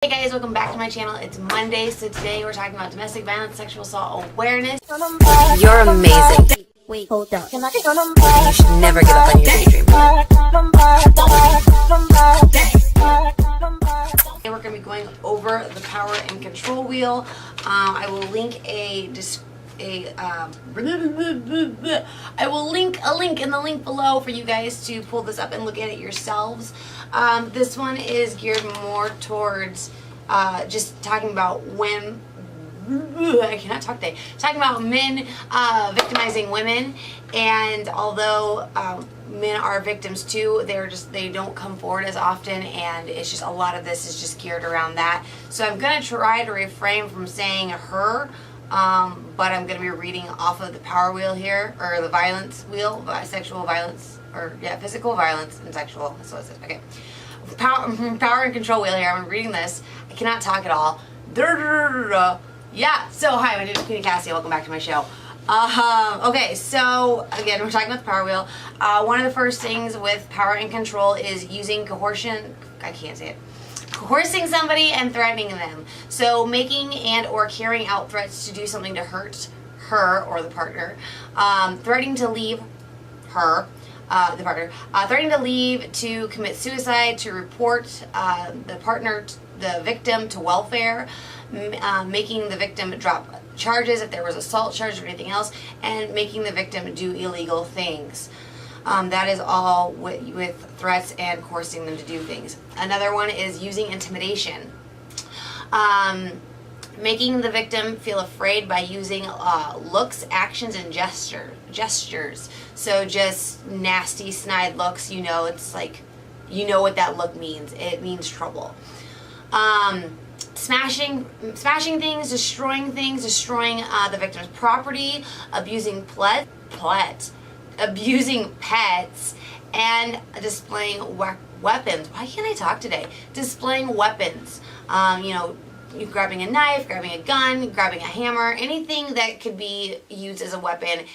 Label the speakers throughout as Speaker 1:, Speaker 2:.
Speaker 1: Hey guys, welcome back to my channel. It's Monday, so today we're talking about domestic violence, sexual assault awareness.
Speaker 2: You're amazing.
Speaker 1: Wait, hold up.
Speaker 2: And you should never give up on your daydream.
Speaker 1: Today we're going to be going over the power and control wheel. I will link a link in the link below for you guys to pull this up and look at it yourselves. This one is geared more towards just talking about when I cannot talk today. Talking about men victimizing women, and although men are victims too, they don't come forward as often, and it's just a lot of this is just geared around that. So I'm gonna try to refrain from saying her. But I'm going to be reading off of the power wheel here, or the violence wheel, sexual violence, or yeah, physical violence and sexual. That's what it says. Okay. Power and control wheel here. I'm reading this. I cannot talk at all. Yeah, so hi, my name is Queen Cassie. Welcome back to my show. Okay, so again, we're talking about the power wheel. One of the first things with power and control is using coercion. I can't say it. Coercing somebody and threatening them. So making and or carrying out threats to do something to hurt her or the partner. Threatening to leave her, the partner. Threatening to leave, to commit suicide, to report the partner, the victim to welfare. Making the victim drop charges if there was assault charge or anything else. And making the victim do illegal things. That is all with threats and coercing them to do things. Another one is using intimidation. Making the victim feel afraid by using looks, actions, and gestures. So just nasty, snide looks, you know, it's like, you know what that look means. It means trouble. Smashing things, destroying the victim's property, abusing abusing pets, and displaying weapons. Why can't I talk today? Displaying weapons. You know, you grabbing a knife, grabbing a gun, grabbing a hammer, anything that could be used as a weapon.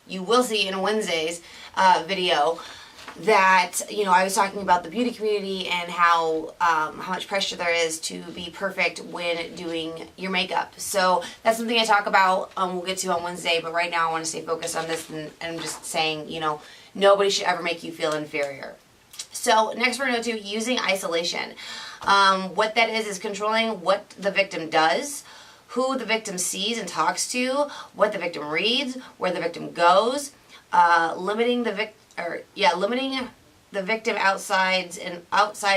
Speaker 1: You will see in Wednesday's video that, you know, I was talking about the beauty community and how much pressure there is to be perfect when doing your makeup. So that's something I talk about, we'll get to on Wednesday, but right now I want to stay focused on this, and I'm just saying, you know, nobody should ever make you feel inferior. So next we're going to using isolation. What that is controlling what the victim does, who the victim sees and talks to, what the victim reads, where the victim goes, limiting the victim outside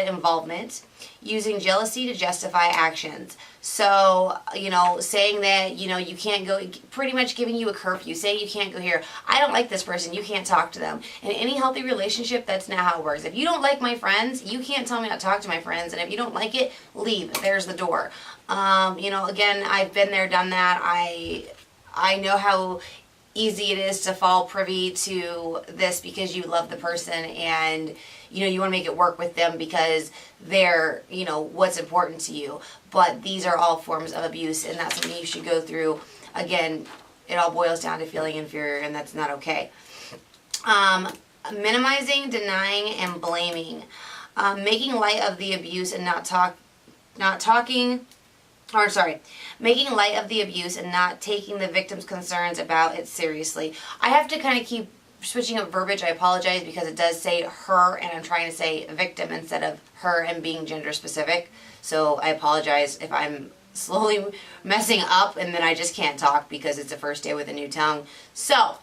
Speaker 1: involvement, using jealousy to justify actions. So, you know, saying that, you know, you can't go, pretty much giving you a curfew, saying you can't go here. I don't like this person, you can't talk to them. In any healthy relationship, that's not how it works. If you don't like my friends, you can't tell me not to talk to my friends, and if you don't like it, leave. There's the door. You know, again, I've been there, done that. I know how easy it is to fall privy to this because you love the person, and you know you want to make it work with them because they're, you know, what's important to you. But these are all forms of abuse, and that's something you should go through. Again, it all boils down to feeling inferior, and that's not okay. Minimizing, denying, and blaming. Making light of the abuse and making light of the abuse and not taking the victim's concerns about it seriously. I have to kind of keep switching up verbiage, I apologize, because it does say her, and I'm trying to say victim instead of her and being gender specific. So I apologize if I'm slowly messing up and then I just can't talk because it's the first day with a new tongue. So,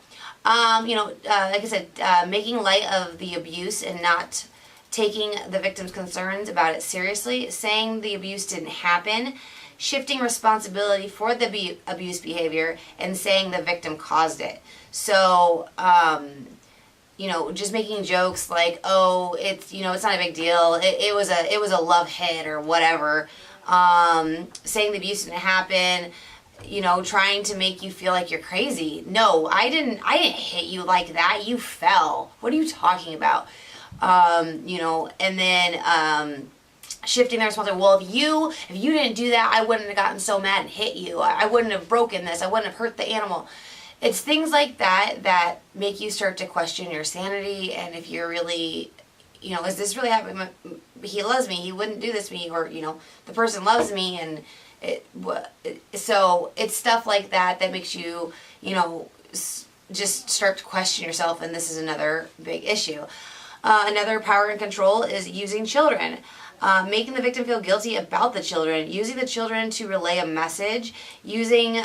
Speaker 1: like I said, making light of the abuse and not taking the victim's concerns about it seriously, saying the abuse didn't happen, shifting responsibility for the abuse behavior, and saying the victim caused it. So, just making jokes like, oh, it's not a big deal. It was a love hit or whatever. Saying the abuse didn't happen, trying to make you feel like you're crazy. No, I didn't hit you like that. You fell. What are you talking about? And then, shifting the responsibility. Well, if you didn't do that, I wouldn't have gotten so mad and hit you. I wouldn't have broken this. I wouldn't have hurt the animal. It's things like that make you start to question your sanity, and if you're really, is this really happening? He loves me. He wouldn't do this to me, or the person loves me, and so it's stuff like that makes you, just start to question yourself, and this is another big issue. Another power and control is using children. Making the victim feel guilty about the children, using the children to relay a message, using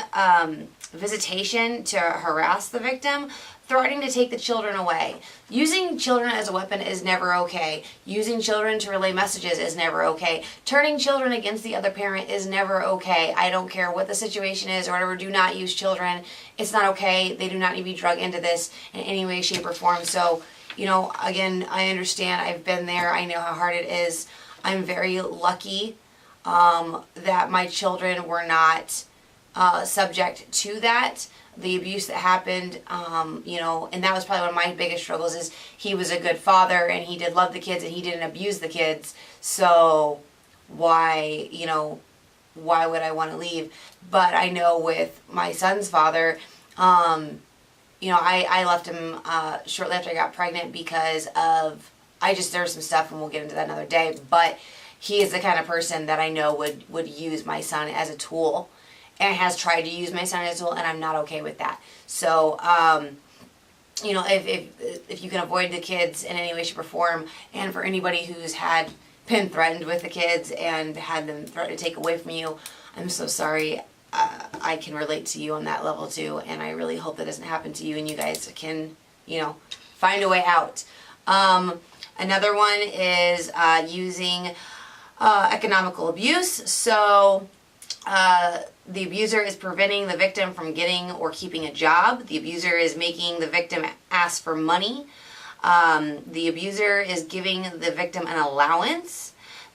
Speaker 1: visitation to harass the victim, threatening to take the children away. Using children as a weapon is never okay. Using children to relay messages is never okay. Turning children against the other parent is never okay. I don't care what the situation is or whatever, do not use children. It's not okay. They do not need to be drugged into this in any way, shape, or form. So, again, I understand. I've been there. I know how hard it is. I'm very lucky that my children were not subject to that, the abuse that happened, and that was probably one of my biggest struggles. Is he was a good father and he did love the kids and he didn't abuse the kids, so why would I want to leave? But I know with my son's father, I left him shortly after I got pregnant because of, there's some stuff, and we'll get into that another day, but he is the kind of person that I know would use my son as a tool, and has tried to use my son as a tool, and I'm not okay with that. So, if you can avoid the kids in any way, shape, or form, and for anybody who's been threatened with the kids and had them threatened to take away from you, I'm so sorry. I can relate to you on that level too, and I really hope that doesn't happen to you, and you guys can, find a way out. Another one is using economical abuse. So the abuser is preventing the victim from getting or keeping a job. The abuser is making the victim ask for money. The abuser is giving the victim an allowance.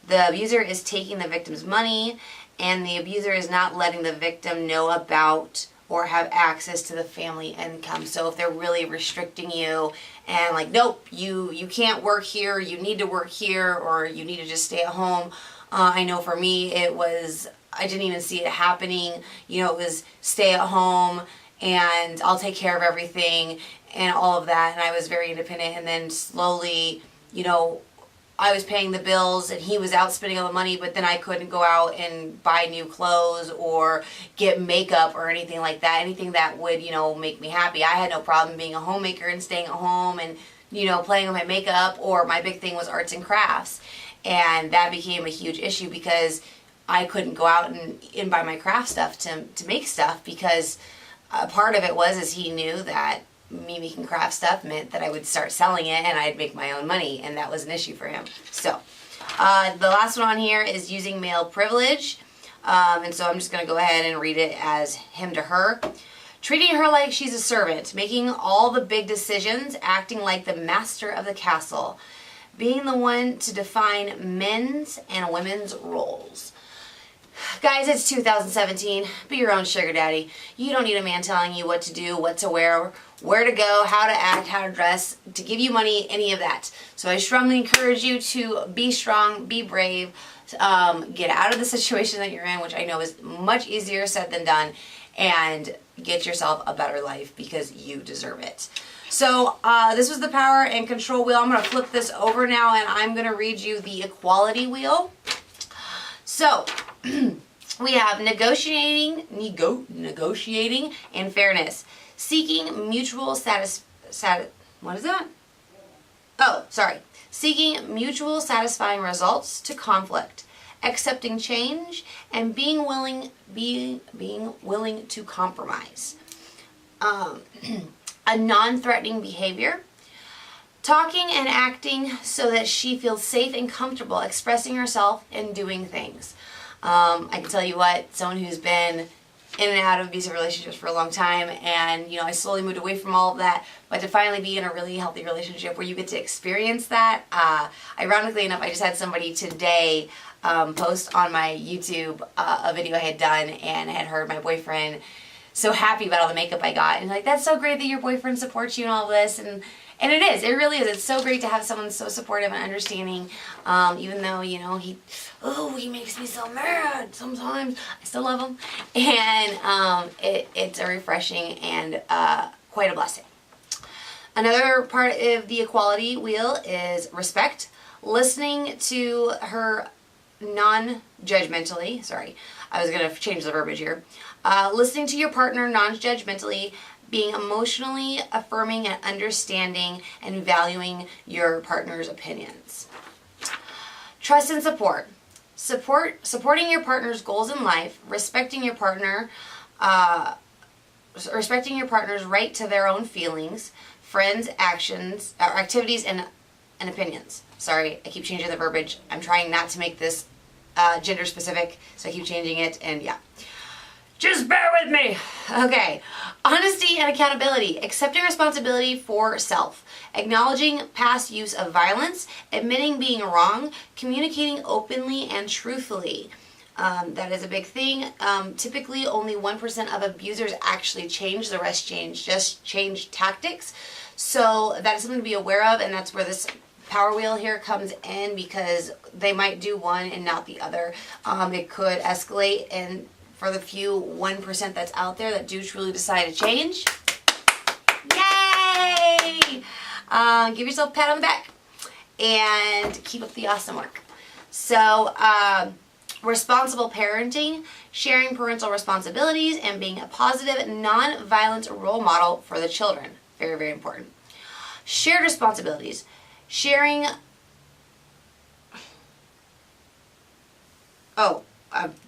Speaker 1: The abuser is taking the victim's money, and the abuser is not letting the victim know about or have access to the family income. So if they're really restricting you and like, nope, you can't work here, you need to work here, or you need to just stay at home. I know for me, I didn't even see it happening. It was stay at home and I'll take care of everything and all of that. And I was very independent. And then slowly, I was paying the bills and he was out spending all the money, but then I couldn't go out and buy new clothes or get makeup or anything like that. Anything that would, make me happy. I had no problem being a homemaker and staying at home and, playing with my makeup, or my big thing was arts and crafts. And that became a huge issue because I couldn't go out and buy my craft stuff to make stuff, because part of it is he knew that me making craft stuff meant that I would start selling it and I'd make my own money, and that was an issue for him. So the last one on here is using male privilege, and so I'm just going to go ahead and read it as him to her. Treating her like she's a servant, making all the big decisions, acting like the master of the castle, being the one to define men's and women's roles. Guys, it's 2017. Be your own sugar daddy. You don't need a man telling you what to do, what to wear, where to go, how to act, how to dress, to give you money, any of that. So I strongly encourage you to be strong, be brave, get out of the situation that you're in, which I know is much easier said than done, and get yourself a better life because you deserve it. So this was the power and control wheel. I'm going to flip this over now, and I'm going to read you the equality wheel. So we have negotiating and fairness, seeking mutual What is that? Oh, sorry. Seeking mutual satisfying results to conflict, accepting change, and being willing to compromise. A non-threatening behavior. Talking and acting so that she feels safe and comfortable expressing herself and doing things. I can tell you what, someone who's been in and out of abusive relationships for a long time, and I slowly moved away from all of that, but to finally be in a really healthy relationship where you get to experience that, ironically enough, I just had somebody today post on my YouTube a video I had done, and I had heard my boyfriend so happy about all the makeup I got, and like, that's so great that your boyfriend supports you and all this, and it is, it really is. It's so great to have someone so supportive and understanding, even though, he makes me so mad sometimes. I still love him. And it's a refreshing and quite a blessing. Another part of the equality wheel is respect. Listening to her non-judgmentally. Sorry, I was going to change the verbiage here. Listening to your partner non-judgmentally, being emotionally affirming and understanding and valuing your partner's opinions. Trust and support. Supporting your partner's goals in life, respecting your partner's right to their own feelings, friends, actions, or activities, and opinions. Sorry, I keep changing the verbiage. I'm trying not to make this gender specific, so I keep changing it, and yeah. Just bear with me. Okay. Honesty and accountability. Accepting responsibility for self. Acknowledging past use of violence. Admitting being wrong. Communicating openly and truthfully. That is a big thing. Typically, only 1% of abusers actually change. The rest change tactics. So that is something to be aware of, and that's where this power wheel here comes in, because they might do one and not the other. It could escalate, and for the few 1% that's out there that do truly decide to change, yay! Give yourself a pat on the back and keep up the awesome work. So, responsible parenting, sharing parental responsibilities, and being a positive, non-violent role model for the children. Very, very important. Shared responsibilities. Sharing...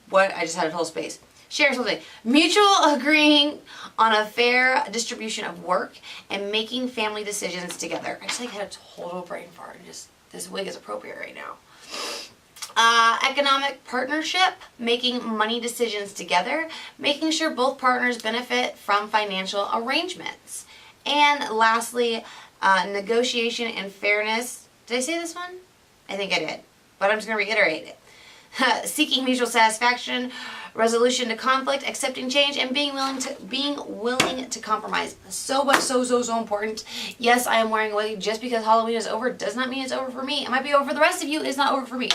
Speaker 1: what? I just had a whole space. Share something. Mutual agreeing on a fair distribution of work and making family decisions together. I just had a total brain fart, and just this wig is appropriate right now. Economic partnership, making money decisions together, making sure both partners benefit from financial arrangements. And lastly, negotiation and fairness. Did I say this one? I think I did, but I'm just going to reiterate it. Seeking mutual satisfaction, resolution to conflict, accepting change, and being willing to compromise. So important. Yes, I am wearing a wig. Just because Halloween is over does not mean it's over for me. It might be over for the rest of you. It's not over for me.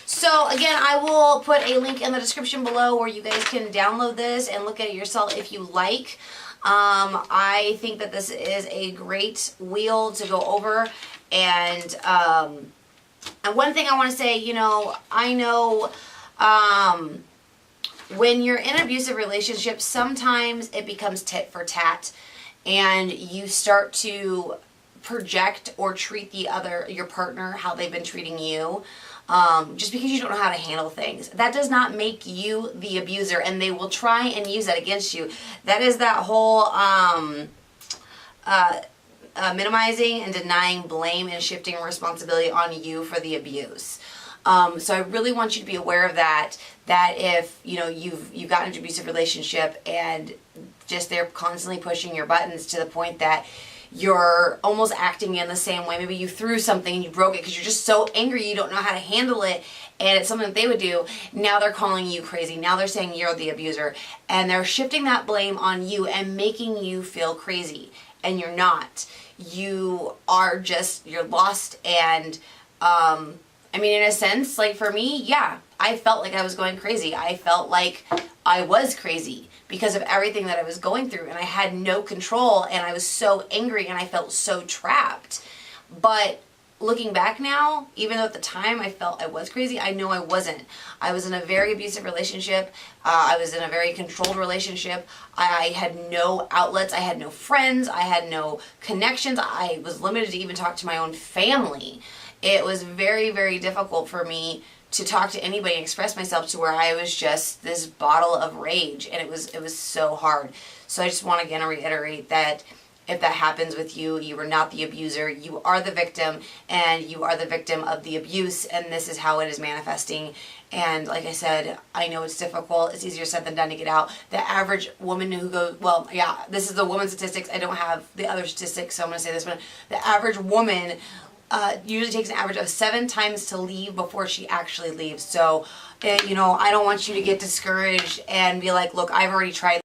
Speaker 1: So again, I will put a link in the description below where you guys can download this and look at it yourself if you like. I think that this is a great wheel to go over, and one thing I want to say, I know when you're in an abusive relationship, sometimes it becomes tit for tat, and you start to project or treat your partner how they've been treating you, just because you don't know how to handle things. That does not make you the abuser, and they will try and use that against you. That is that whole minimizing and denying blame and shifting responsibility on you for the abuse. So I really want you to be aware of that if you've gotten into an abusive relationship and just they're constantly pushing your buttons to the point that you're almost acting in the same way. Maybe you threw something and you broke it because you're just so angry you don't know how to handle it, and it's something that they would do. Now they're calling you crazy. Now they're saying you're the abuser, and they're shifting that blame on you and making you feel crazy, and you're not. You're lost, and in a sense, like for me, yeah, I felt like I was going crazy. I felt like I was crazy because of everything that I was going through, and I had no control, and I was so angry, and I felt so trapped. But looking back now, even though at the time I felt I was crazy, I know I wasn't. I was in a very abusive relationship. I was in a very controlled relationship. I had no outlets. I had no friends. I had no connections. I was limited to even talk to my own family. It was very, very difficult for me to talk to anybody and express myself, to where I was just this bottle of rage, and it was so hard. So I just want to again reiterate that if that happens with you, you are not the abuser, you are the victim, and you are the victim of the abuse, and this is how it is manifesting. And like I said, I know it's difficult, it's easier said than done to get out. The average woman who goes, well, yeah, this is the woman statistics, I don't have the other statistics, so I'm going to say this one. The average woman usually takes an average of 7 times to leave before she actually leaves. So, you know, I don't want you to get discouraged and be like, look, I've already tried